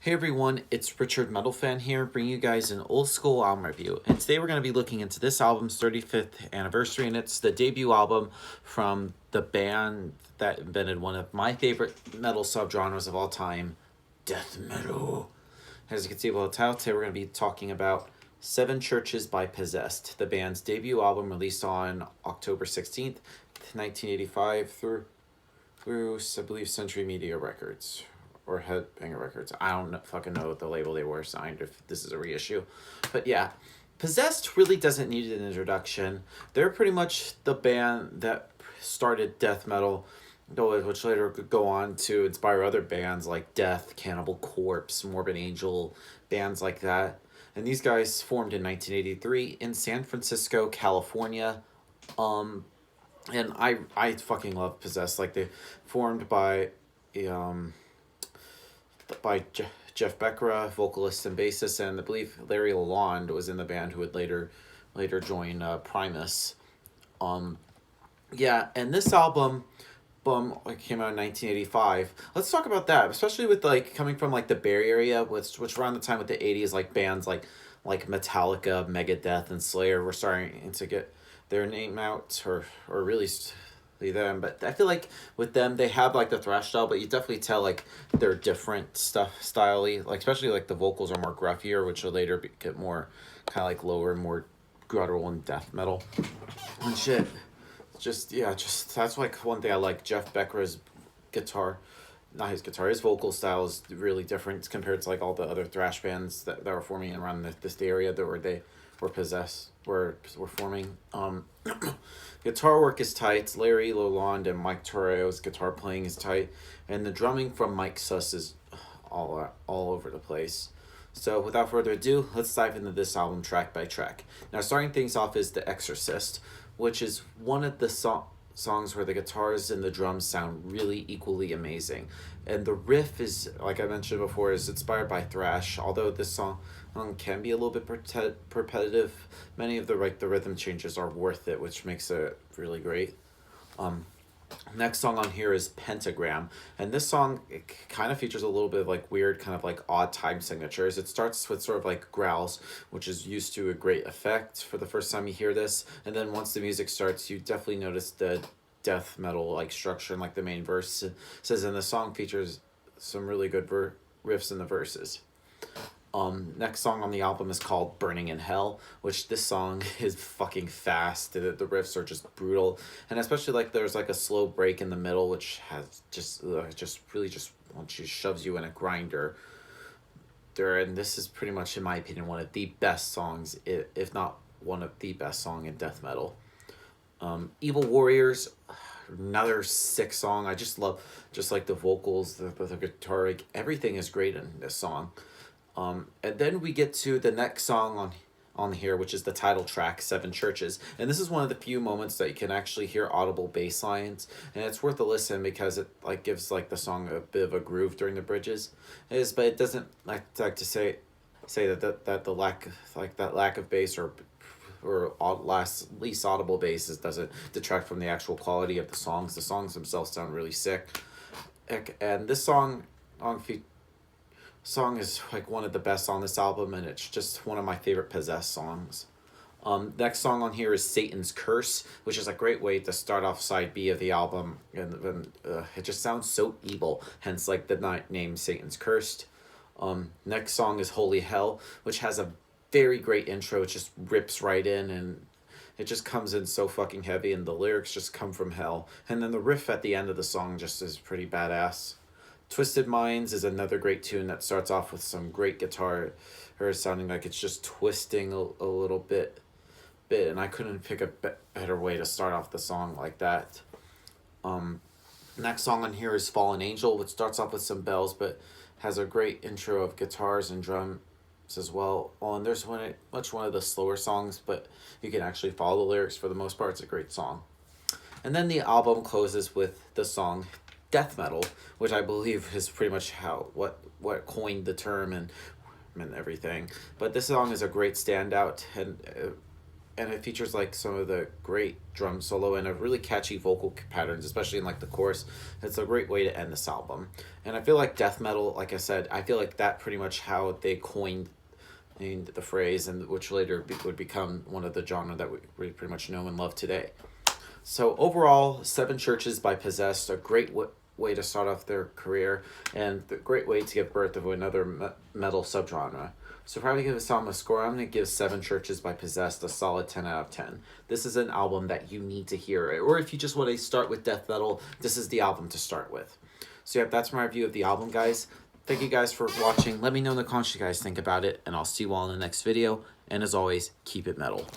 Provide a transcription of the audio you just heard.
Hey everyone, it's Richard Metal Fan here, bringing you guys an old school album review. And today we're going to be looking into this album's 35th anniversary, and it's the debut album from the band that invented one of my favorite metal subgenres of all time, death metal. As you can see by the title, today we're going to be talking about Seven Churches by Possessed, the band's debut album released on October 16th, 1985 through I believe, Century Media Records or Headbanger Records. I don't fucking know what the label they were signed if this is a reissue. But yeah, Possessed really doesn't need an introduction. They're pretty much the band that started death metal, which later could go on to inspire other bands like Death, Cannibal Corpse, Morbid Angel, bands like that. And these guys formed in 1983 in San Francisco, California. Um, and I fucking love Possessed. Like, they formed um by Jeff Beckera, vocalist and bassist, and I believe Larry Lalonde was in the band, who would later join Primus. Um, yeah, and this album came out in 1985. Let's talk about that, especially with like coming from like the Bay Area, which around the time with the 80s, like bands like Metallica, Megadeth, and Slayer were starting to get their name out, or really them. But I feel like with them, they have like the thrash style, but you definitely tell like they're different stylely, like especially like the vocals are more gruffier, which will later get more kind of like lower, more guttural and death metal and shit. Just that's like one thing I like. Jeff Becker's guitar, not his guitar, his vocal style is really different compared to like all the other thrash bands that were forming around this area that were possessed were forming. Guitar work is tight. Larry Lalonde and Mike Torreo's guitar playing is tight, and the drumming from Mike Suss is all over the place. So without further ado, let's dive into this album track by track. Now, starting things off is The Exorcist, which is one of the songs where the guitars and the drums sound really equally amazing. And the riff is, like I mentioned before, is inspired by thrash, although this song can be a little bit repetitive. Many of the rhythm changes are worth it, which makes it really great. Um, Next song on here is Pentagram, and this song kind of features a little bit of like weird, kind of like odd time signatures. It starts with sort of like growls, which is used to a great effect for the first time you hear this, and then once the music starts, you definitely notice the death metal like structure, and like the main verse says, and the song features some really good riffs in the verses. Next song on the album is called Burning in Hell, which this song is fucking fast. The riffs are just brutal. And especially like there's like a slow break in the middle, which has just really just once you shoves you in a grinder. And this is pretty much, in my opinion, one of the best songs, if not one of the best song in death metal. Evil Warriors, another sick song. I just love just like the vocals, the guitar, like, everything is great in this song. And then we get to the next song on here, which is the title track, Seven Churches. And this is one of the few moments that you can actually hear audible bass lines. And it's worth a listen because it like gives like the song a bit of a groove during the bridges. But it doesn't like to say that the lack of bass or least audible basses doesn't detract from the actual quality of the songs. The songs themselves sound really sick. And this song is like one of the best on this album, and it's just one of my favorite Possessed songs. Next song on here is Satan's Curse, which is a great way to start off side B of the album, and it just sounds so evil, hence like the name Satan's Cursed. Next song is Holy Hell, which has a very great intro. It just rips right in, and it just comes in so fucking heavy, and the lyrics just come from hell. And then the riff at the end of the song just is pretty badass. Twisted Minds is another great tune that starts off with some great guitar, or sounding like it's just twisting a little bit, and I couldn't pick a better way to start off the song like that. Next song on here is Fallen Angel, which starts off with some bells, but has a great intro of guitars and drums as well. And there's one of the slower songs, but you can actually follow the lyrics for the most part. It's a great song. And then the album closes with the song Death Metal, which I believe is pretty much what coined the term and everything. But this song is a great standout, and and it features like some of the great drum solo and a really catchy vocal patterns, especially in like the chorus. It's a great way to end this album. And I feel like death metal, like I said, I feel like that pretty much how they coined the phrase, and which later would become one of the genre that we pretty much know and love today. So overall, Seven Churches by Possessed, a great way to start off their career, and a great way to give birth to another metal subgenre. So if I were to give this album a score, I'm going to give Seven Churches by Possessed a solid 10 out of 10. This is an album that you need to hear, or if you just want to start with death metal, this is the album to start with. So yeah, that's my review of the album, guys. Thank you guys for watching. Let me know in the comments what you guys think about it, and I'll see you all in the next video. And as always, keep it metal.